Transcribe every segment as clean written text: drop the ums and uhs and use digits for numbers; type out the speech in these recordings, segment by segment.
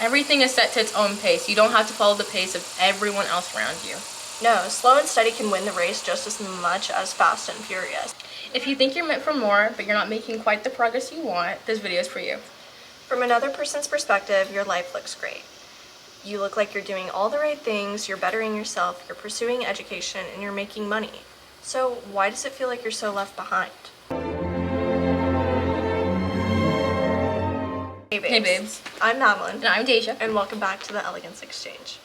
Everything is set to its own pace. You don't have to follow the pace of everyone else around you. No, slow and steady can win the race just as much as fast and furious. If you think you're meant for more, but you're not making quite the progress you want, this video is for you. From another person's perspective, your life looks great. You look like you're doing all the right things, you're bettering yourself, you're pursuing education, and you're making money. So why does it feel like you're so left behind? Hey babes. I'm Madeline. And I'm Deja. And welcome back to the Elegance Exchange.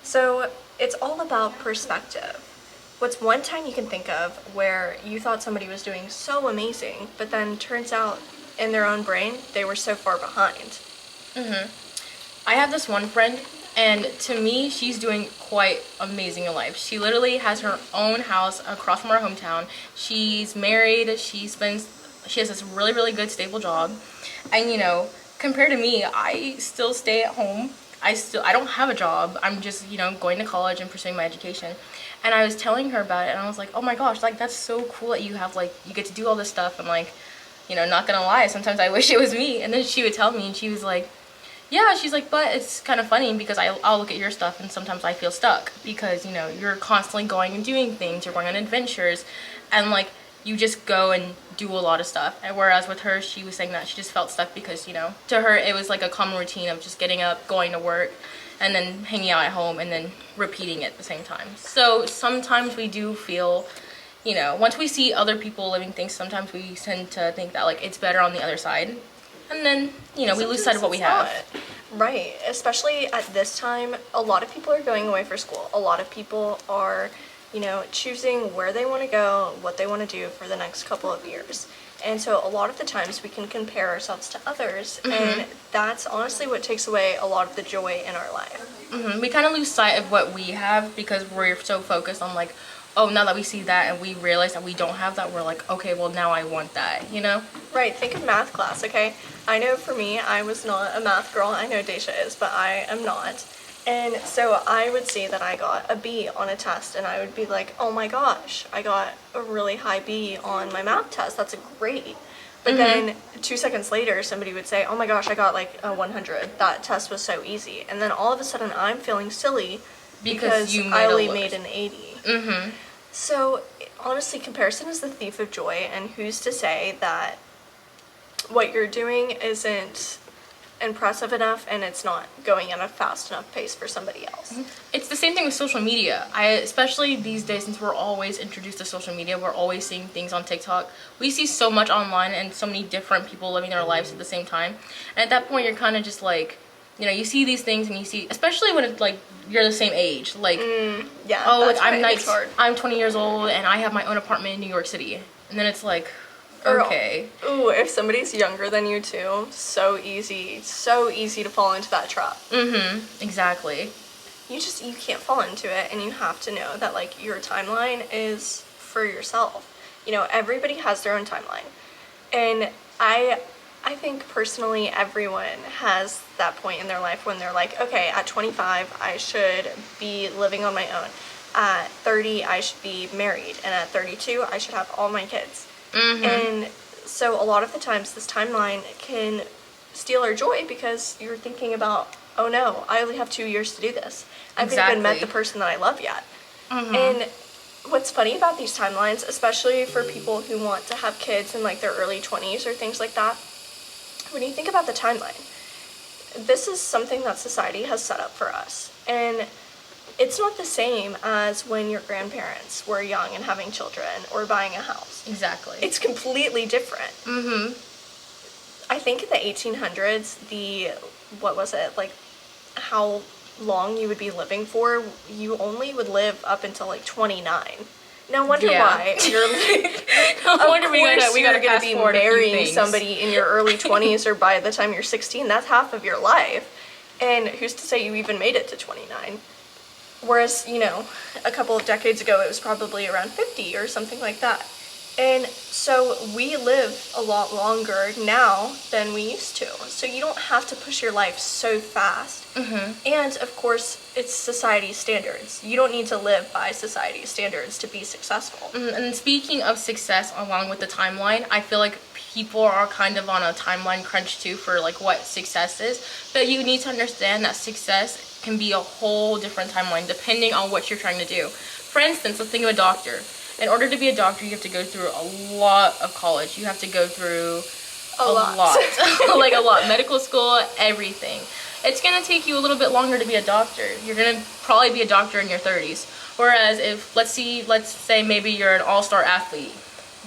So it's all about perspective. What's one time you can think of where you thought somebody was doing so amazing, but then turns out in their own brain, they were so far behind? I have this one friend, and to me, she's doing quite amazing in life. She literally has her own house across from our hometown. She's married. She has this really good stable job. And you know, compared to me, I still stay at home. I don't have a job. I'm just, you know, going to college and pursuing my education. And I was telling her about it, and I was like, oh my gosh, like that's so cool that you have, like, you get to do all this stuff. And like, you know, not gonna lie, sometimes I wish it was me. And then she would tell me, and she was like, yeah, she's like, but it's kind of funny because I'll look at your stuff and sometimes I feel stuck because, you know, you're constantly going and doing things, you're going on adventures, and like you just go and do a lot of stuff. And whereas with her, she was saying that she just felt stuck because, you know, to her it was like a common routine of just getting up, going to work, and then hanging out at home and then repeating it at the same time. So sometimes we do feel, you know, once we see other people living things, sometimes we tend to think that like it's better on the other side. And then, you know, we lose sight of what we have. Right. Especially at this time, a lot of people are going away for school. A lot of people are, you know, choosing where they want to go, what they want to do for the next couple of years. And so a lot of the times we can compare ourselves to others, and that's honestly what takes away a lot of the joy in our life. We kind of lose sight of what we have because we're so focused on like, oh, now that we see that and we realize that we don't have that, we're like, okay, well now I want that, you know? Right, think of math class, okay? I know for me, I was not a math girl. I know Deja is, but I am not. And so I would see that I got a B on a test, and I would be like, oh my gosh, I got a really high B on my math test. That's great. But then 2 seconds later, somebody would say, oh my gosh, I got like a 100. That test was so easy. And then all of a sudden, I'm feeling silly because I only made an 80. So honestly, comparison is the thief of joy, and who's to say that what you're doing isn't impressive enough and it's not going at a fast enough pace for somebody else. It's the same thing with social media. Especially these days, since we're always introduced to social media, we're always seeing things on TikTok. We see so much online and so many different people living their lives at the same time. And at that point, you're kind of just like, you know, you see these things and you see, especially when it's like you're the same age, like, yeah, oh, like I'm 20 years old and I have my own apartment in New York City. And then it's like, okay. Ooh, if somebody's younger than you too, so easy to fall into that trap. Exactly. You can't fall into it, and you have to know that like your timeline is for yourself. You know, everybody has their own timeline. And I think personally everyone has that point in their life when they're like, okay, at 25 I should be living on my own. At 30 I should be married, and at 32 I should have all my kids. And so a lot of the times this timeline can steal our joy because you're thinking about, oh no, I only have 2 years to do this. I haven't even met the person that I love yet. And what's funny about these timelines, especially for people who want to have kids in like their early 20s or things like that, when you think about the timeline, this is something that society has set up for us. And it's not the same as when your grandparents were young and having children or buying a house. Exactly. It's completely different. I think in the 1800s, what was it, like how long you would be living for, you only would live up until like 29. No wonder why you're like, no wonder we gotta be marrying somebody in your early 20s or by the time you're 16. That's half of your life. And who's to say you even made it to 29? Whereas, you know, a couple of decades ago, it was probably around 50 or something like that. And so we live a lot longer now than we used to. So you don't have to push your life so fast. And of course, it's society's standards. You don't need to live by society's standards to be successful. And speaking of success along with the timeline, I feel like people are kind of on a timeline crunch too for like what success is, but you need to understand that success can be a whole different timeline depending on what you're trying to do. For instance, let's think of a doctor. In order to be a doctor, you have to go through a lot of college. You have to go through a lot. Like a lot. Medical school, everything. It's going to take you a little bit longer to be a doctor. You're going to probably be a doctor in your 30s. Whereas if, let's say maybe you're an all-star athlete,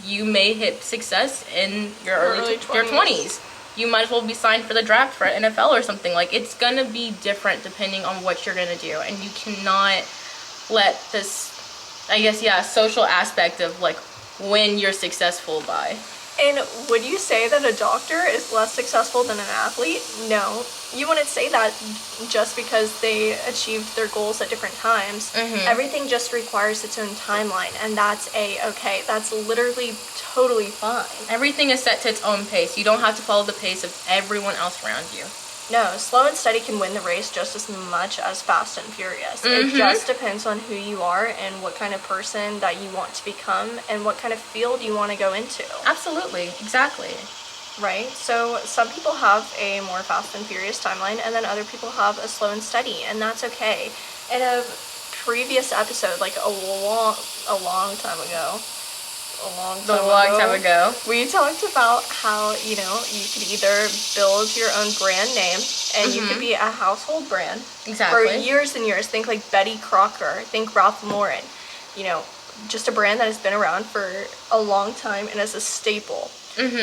you may hit success in your early 20s. You might as well be signed for the draft for NFL or something. Like, it's going to be different depending on what you're going to do. And you cannot let this, I guess, yeah, social aspect of like when you're successful by. And would you say that a doctor is less successful than an athlete? No. You wouldn't say that just because they achieved their goals at different times. Everything just requires its own timeline, and that's A-okay. That's literally totally fine. Everything is set to its own pace. You don't have to follow the pace of everyone else around you. No, slow and steady can win the race just as much as fast and furious. It just depends on who you are and what kind of person that you want to become and what kind of field you want to go into. Absolutely, exactly. Right? So some people have a more fast and furious timeline, and then other people have a slow and steady, and that's okay. In a previous episode, like a long time ago, we talked about how, you know, you could either build your own brand name and you could be a household brand for years and years. Think like Betty Crocker, think Ralph Lauren, you know, just a brand that has been around for a long time and is a staple.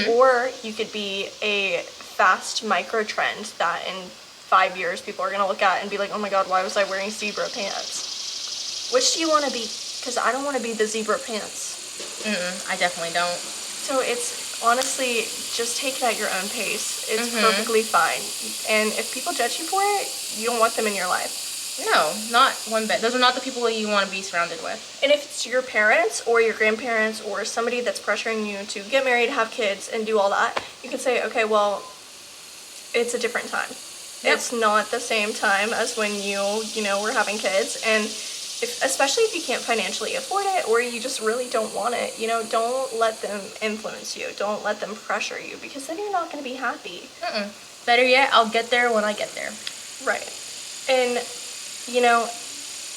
Or you could be a fast micro trend that in 5 years people are going to look at and be like, oh my god, why was I wearing zebra pants? Which do you want to be? Because I don't want to be the zebra pants. I definitely don't. So it's honestly, just take it at your own pace. It's perfectly fine. And if people judge you for it, you don't want them in your life. No, not one bit. Those are not the people that you want to be surrounded with. And if it's your parents or your grandparents or somebody that's pressuring you to get married, have kids, and do all that, you can say, okay, well, it's a different time. It's not the same time as when you were having kids. And especially if you can't financially afford it or you just really don't want it, you know, don't let them influence you. Don't let them pressure you, because then you're not going to be happy. Better yet, I'll get there when I get there. Right. And, you know,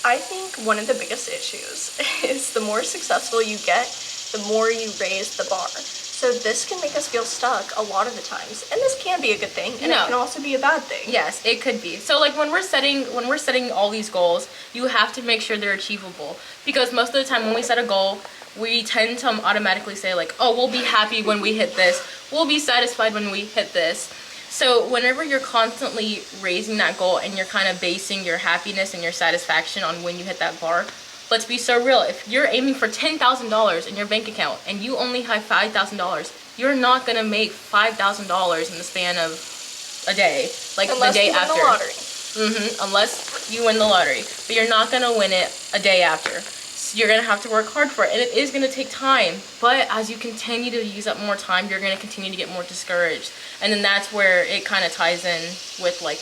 I think one of the biggest issues is the more successful you get, the more you raise the bar. So this can make us feel stuck a lot of the times, and this can be a good thing, and it can also be a bad thing. Yes, it could be. So like when we're setting all these goals, you have to make sure they're achievable, because most of the time when we set a goal, we tend to automatically say like, oh, we'll be happy when we hit this, we'll be satisfied when we hit this. So whenever you're constantly raising that goal and you're kind of basing your happiness and your satisfaction on when you hit that bar, let's be so real. If you're aiming for $10,000 in your bank account and you only have $5,000, you're not going to make $5,000 in the span of a day, like unless the day you win after. The lottery. Unless you win the lottery. But you're not going to win it a day after. So you're going to have to work hard for it, and it is going to take time. But as you continue to use up more time, you're going to continue to get more discouraged. And then that's where it kind of ties in with like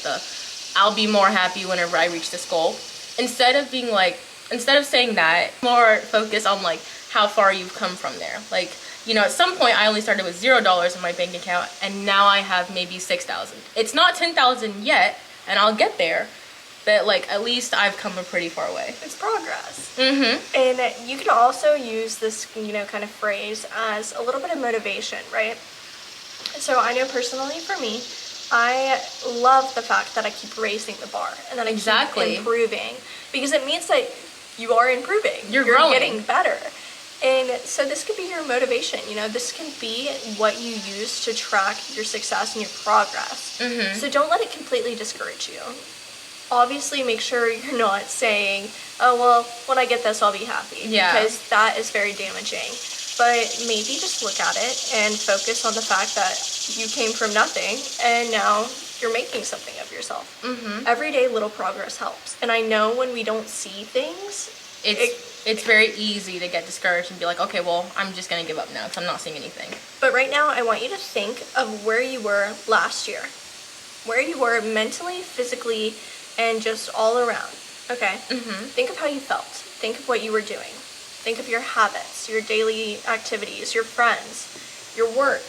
I'll be more happy whenever I reach this goal. Instead of saying that, more focus on like how far you've come from there. Like, you know, at some point I only started with $0 in my bank account, and now I have maybe $6,000. It's not $10,000 yet, and I'll get there, but like at least I've come a pretty far way. It's progress. And you can also use this, you know, kind of phrase as a little bit of motivation, right? So I know personally for me, I love the fact that I keep raising the bar and that I keep improving, because it means that you are improving. You're growing. Getting better. And so this could be your motivation, you know, this can be what you use to track your success and your progress. So don't let it completely discourage you. Obviously, make sure you're not saying, oh, well, when I get this, I'll be happy. Because that is very damaging. But maybe just look at it and focus on the fact that you came from nothing and now you're making something of yourself. Everyday little progress helps. And I know when we don't see things, it's very easy to get discouraged and be like, okay, well, I'm just going to give up now because I'm not seeing anything. But right now, I want you to think of where you were last year. Where you were mentally, physically, and just all around. Okay? Think of how you felt. Think of what you were doing. Think of your habits, your daily activities, your friends, your work.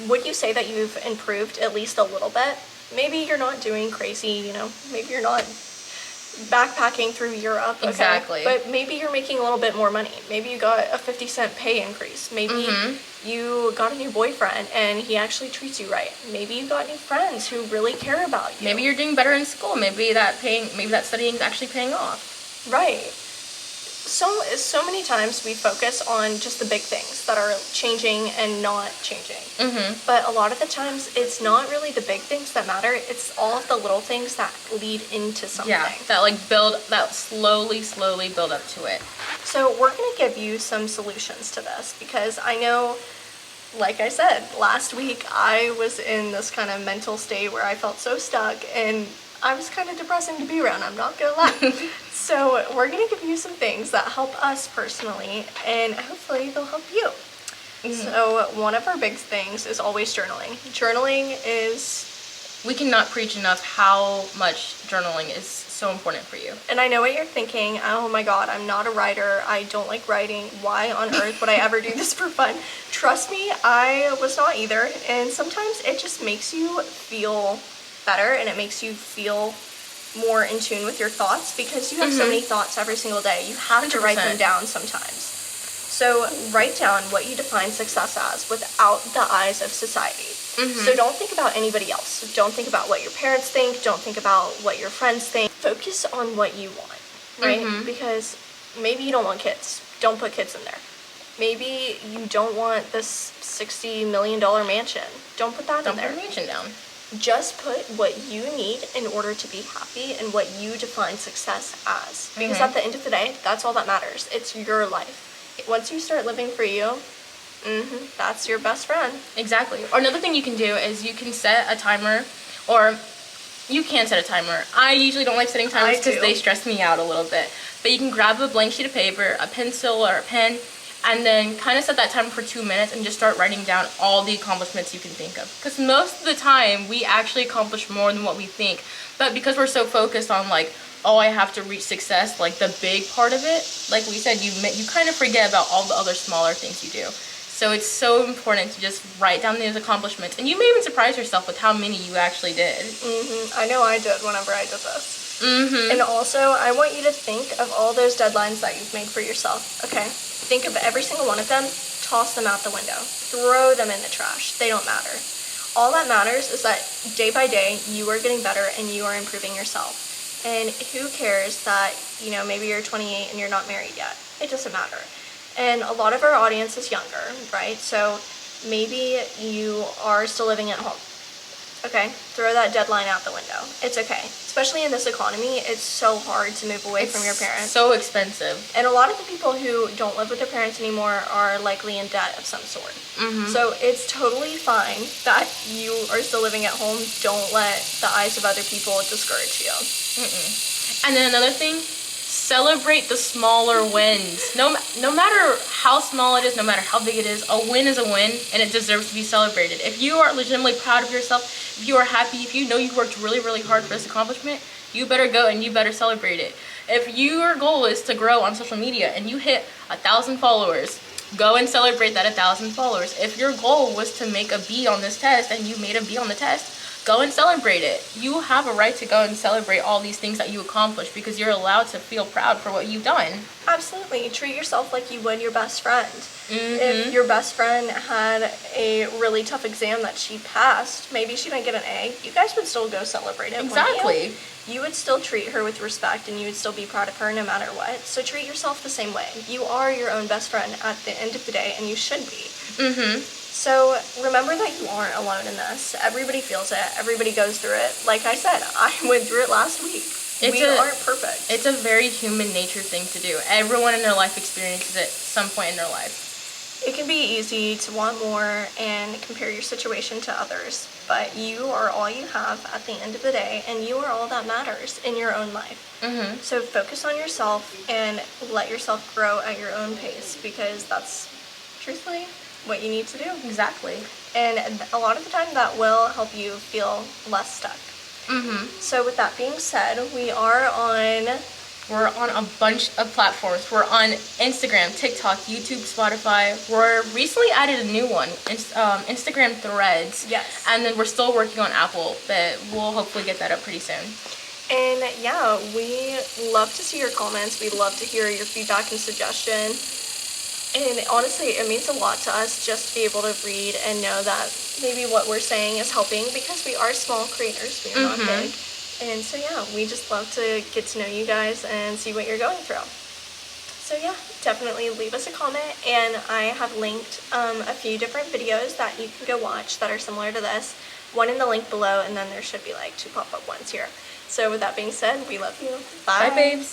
would you say that you've improved at least a little bit? Maybe you're not doing crazy, maybe you're not backpacking through Europe. Okay? Exactly. But maybe you're making a little bit more money. Maybe you got a 50-cent pay increase. Maybe you got a new boyfriend and he actually treats you right. Maybe you got new friends who really care about you. Maybe you're doing better in school. Maybe that studying is actually paying off. Right. So many times we focus on just the big things that are changing and not changing. But a lot of the times it's not really the big things that matter. It's all of the little things that lead into something. Yeah, that slowly build up to it. So we're going to give you some solutions to this, because I know, like I said, last week I was in this kind of mental state where I felt so stuck and I was kind of depressing to be around, I'm not gonna lie. So we're gonna give you some things that help us personally, and hopefully they'll help you. So one of our big things is always journaling. Journaling is... We cannot preach enough how much journaling is so important for you. And I know what you're thinking, oh my god, I'm not a writer, I don't like writing, why on earth would I ever do this for fun? Trust me, I was not either, and sometimes it just makes you feel better, and it makes you feel more in tune with your thoughts, because you have so many thoughts every single day. You have to write them down sometimes. So write down what you define success as without the eyes of society. So don't think about anybody else. Don't think about what your parents think. Don't think about what your friends think. Focus on what you want, right? Because maybe you don't want kids. Don't put kids in there. Maybe you don't want this $60 million mansion. Don't put that in there. Don't put a mansion down. Just put what you need in order to be happy and what you define success as. Because at the end of the day, that's all that matters. It's your life. Once you start living for you, that's your best friend. Exactly. Or another thing you can do is you can set a timer, or you can set a timer. I usually don't like setting timers because they stress me out a little bit. But you can grab a blank sheet of paper, a pencil or a pen, and then kind of set that timer for 2 minutes and just start writing down all the accomplishments you can think of. Because most of the time, we actually accomplish more than what we think. But because we're so focused on like, oh, I have to reach success, like the big part of it, like we said, you kind of forget about all the other smaller things you do. So it's so important to just write down these accomplishments. And you may even surprise yourself with how many you actually did. I know I did whenever I did this. And also, I want you to think of all those deadlines that you've made for yourself, okay? Think of every single one of them, toss them out the window, throw them in the trash. They don't matter. All that matters is that day by day, you are getting better and you are improving yourself. And who cares that, maybe you're 28 and you're not married yet? It doesn't matter. And a lot of our audience is younger, right? So maybe you are still living at home. Okay, throw that deadline out the window. It's okay. Especially in this economy, it's so hard to move away from your parents. So expensive. And a lot of the people who don't live with their parents anymore are likely in debt of some sort. So it's totally fine that you are still living at home. Don't let the eyes of other people discourage you. And then another thing, celebrate the smaller wins. No matter how small it is, no matter how big it is, a win is a win, and it deserves to be celebrated. If you are legitimately proud of yourself, if you are happy, if you know you worked really, really hard for this accomplishment, you better go and you better celebrate it. If your goal is to grow on social media and you hit 1,000 followers, go and celebrate that 1,000 followers. If your goal was to make a B on this test and you made a B on the test, go and celebrate it. You have a right to go and celebrate all these things that you accomplished because you're allowed to feel proud for what you've done. Absolutely. Treat yourself like you would your best friend. If your best friend had a really tough exam that she passed, maybe she didn't get an A, you guys would still go celebrate it. Exactly. You would still treat her with respect and you would still be proud of her no matter what. So treat yourself the same way. You are your own best friend at the end of the day, and you should be. So remember that you aren't alone in this. Everybody feels it. Everybody goes through it. Like I said, I went through it last week. We aren't perfect. It's a very human nature thing to do. Everyone in their life experiences it some point in their life. It can be easy to want more and compare your situation to others, but you are all you have at the end of the day, and you are all that matters in your own life. So focus on yourself and let yourself grow at your own pace, because that's truthfully what you need to do. Exactly. And a lot of the time that will help you feel less stuck. So with that being said, we are on We're on a bunch of platforms. We're on Instagram, TikTok, YouTube, Spotify. We're recently added a new one, Instagram Threads. Yes. And then we're still working on Apple, but we'll hopefully get that up pretty soon. And yeah, we love to see your comments. We love to hear your feedback and suggestion. And honestly, it means a lot to us just to be able to read and know that maybe what we're saying is helping, because we are small creators. We are not big. And so yeah, we just love to get to know you guys and see what you're going through. So yeah, definitely leave us a comment, and I have linked a few different videos that you can go watch that are similar to this. One in the link below, and then there should be like 2 pop-up ones here. So with that being said, we love you. Bye. Bye, babes.